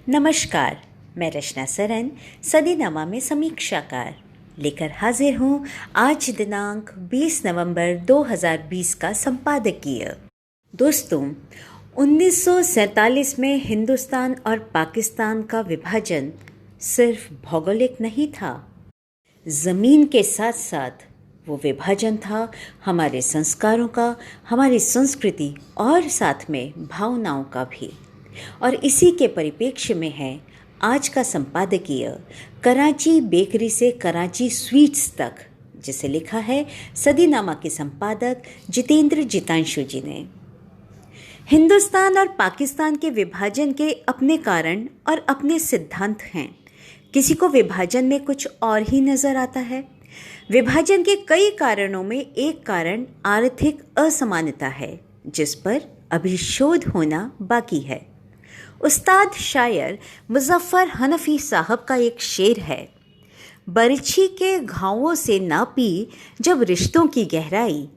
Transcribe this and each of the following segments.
नमस्कार, मैं रचना सरन सदीनामा में समीक्षाकार लेकर हाजिर हूँ आज दिनांक 20 नवंबर 2020 का संपादकीय। दोस्तों, 1947 में हिंदुस्तान और पाकिस्तान का विभाजन सिर्फ भौगोलिक नहीं था, ज़मीन के साथ साथ वो विभाजन था हमारे संस्कारों का, हमारी संस्कृति और साथ में भावनाओं का भी। और इसी के परिप्रेक्ष्य में है आज का संपादकीय कराची बेकरी से कराची स्वीट्स तक, जिसे लिखा है सदीनामा के संपादक जितेंद्र जितांशु जी ने। हिंदुस्तान और पाकिस्तान के विभाजन के अपने कारण और अपने सिद्धांत हैं। किसी को विभाजन में कुछ और ही नजर आता है। विभाजन के कई कारणों में एक कारण आर्थिक असमानता है, जिस पर अभी शोध होना बाकी है। उस्ताद शायर मुजफ्फर हनफी साहब का एक शेर है, बरछी के घावों से नापी जब रिश्तों की गहराई,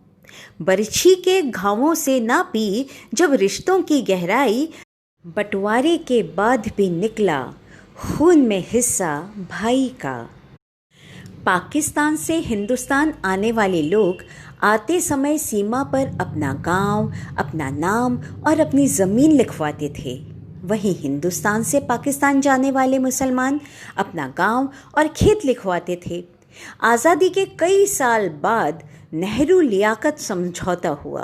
बरछी के घावों से नापी जब रिश्तों की गहराई, बंटवारे के बाद भी निकला खून में हिस्सा भाई का। पाकिस्तान से हिंदुस्तान आने वाले लोग आते समय सीमा पर अपना गांव, अपना नाम और अपनी ज़मीन लिखवाते थे। वहीं हिंदुस्तान से पाकिस्तान जाने वाले मुसलमान अपना गांव और खेत लिखवाते थे। आज़ादी के कई साल बाद नेहरू लियाकत समझौता हुआ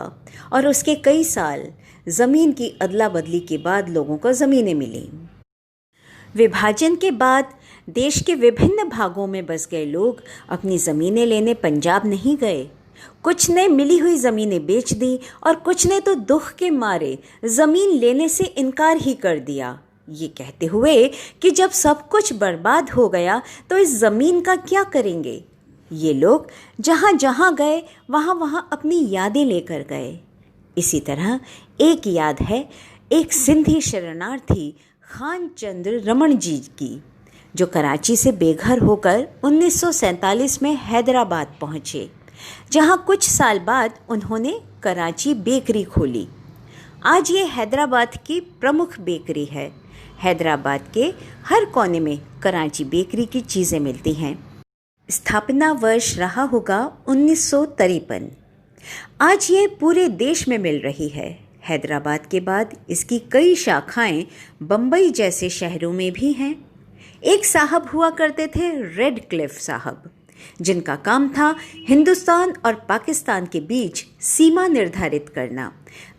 और उसके कई साल ज़मीन की अदला बदली के बाद लोगों को ज़मीनें मिली। विभाजन के बाद देश के विभिन्न भागों में बस गए लोग अपनी ज़मीनें लेने पंजाब नहीं गए। कुछ ने मिली हुई ज़मीनें बेच दी और कुछ ने तो दुख के मारे ज़मीन लेने से इनकार ही कर दिया, ये कहते हुए कि जब सब कुछ बर्बाद हो गया तो इस ज़मीन का क्या करेंगे। ये लोग जहाँ जहाँ गए वहाँ वहाँ अपनी यादें लेकर गए। इसी तरह एक याद है एक सिंधी शरणार्थी खान चंद्र रमन जी की, जो कराची से बेघर होकर 1947 में हैदराबाद पहुँचे, जहाँ कुछ साल बाद उन्होंने कराची बेकरी खोली। आज ये हैदराबाद की प्रमुख बेकरी है। हैदराबाद के हर कोने में कराची बेकरी की चीज़ें मिलती हैं। स्थापना वर्ष रहा होगा 1953। आज ये पूरे देश में मिल रही है। हैदराबाद के बाद इसकी कई शाखाएं बम्बई जैसे शहरों में भी हैं। एक साहब हुआ करते थे रेड क्लिफ साहब, जिनका काम था हिंदुस्तान और पाकिस्तान के बीच सीमा निर्धारित करना।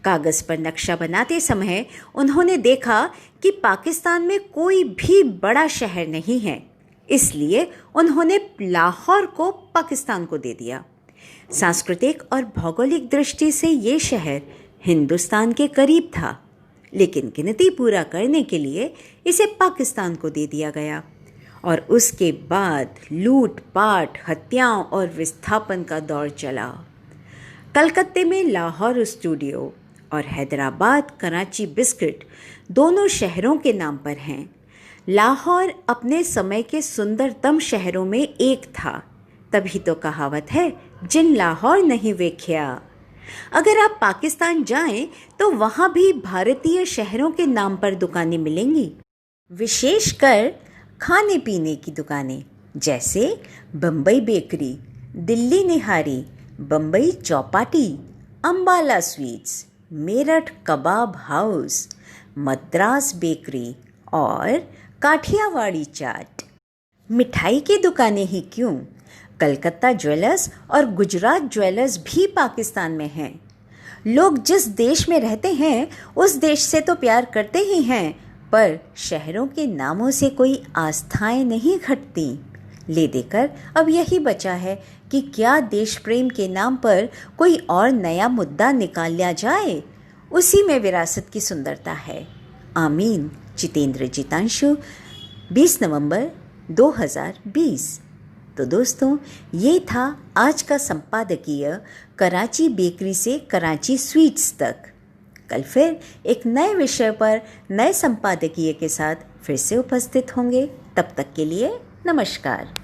कागज़ पर नक्शा बनाते समय उन्होंने देखा कि पाकिस्तान में कोई भी बड़ा शहर नहीं है, इसलिए उन्होंने लाहौर को पाकिस्तान को दे दिया। सांस्कृतिक और भौगोलिक दृष्टि से ये शहर हिंदुस्तान के करीब था, लेकिन गिनती पूरा करने के लिए इसे पाकिस्तान को दे दिया गया। और उसके बाद लूट पाट, हत्याओं और विस्थापन का दौर चला। कलकत्ते में लाहौर स्टूडियो और हैदराबाद कराची बिस्किट दोनों शहरों के नाम पर हैं। लाहौर अपने समय के सुंदरतम शहरों में एक था, तभी तो कहावत है जिन लाहौर नहीं वेख्या। अगर आप पाकिस्तान जाएं तो वहाँ भी भारतीय शहरों के नाम पर दुकानें मिलेंगी, विशेषकर खाने पीने की दुकानें, जैसे बम्बई बेकरी, दिल्ली निहारी, बम्बई चौपाटी, अम्बाला स्वीट्स, मेरठ कबाब हाउस, मद्रास बेकरी और काठियावाड़ी चाट। मिठाई की दुकानें ही क्यों, कलकत्ता ज्वेलर्स और गुजरात ज्वेलर्स भी पाकिस्तान में हैं। लोग जिस देश में रहते हैं उस देश से तो प्यार करते ही हैं, पर शहरों के नामों से कोई आस्थाएं नहीं घटती। ले देकर अब यही बचा है कि क्या देश प्रेम के नाम पर कोई और नया मुद्दा निकाल लिया जाए। उसी में विरासत की सुंदरता है। आमीन। जितेंद्र जितांशु, 20 नवंबर 2020। तो दोस्तों, ये था आज का संपादकीय कराची बेकरी से कराची स्वीट्स तक। कल फिर एक नए विषय पर नए संपादकीय के साथ फिर से उपस्थित होंगे। तब तक के लिए नमस्कार।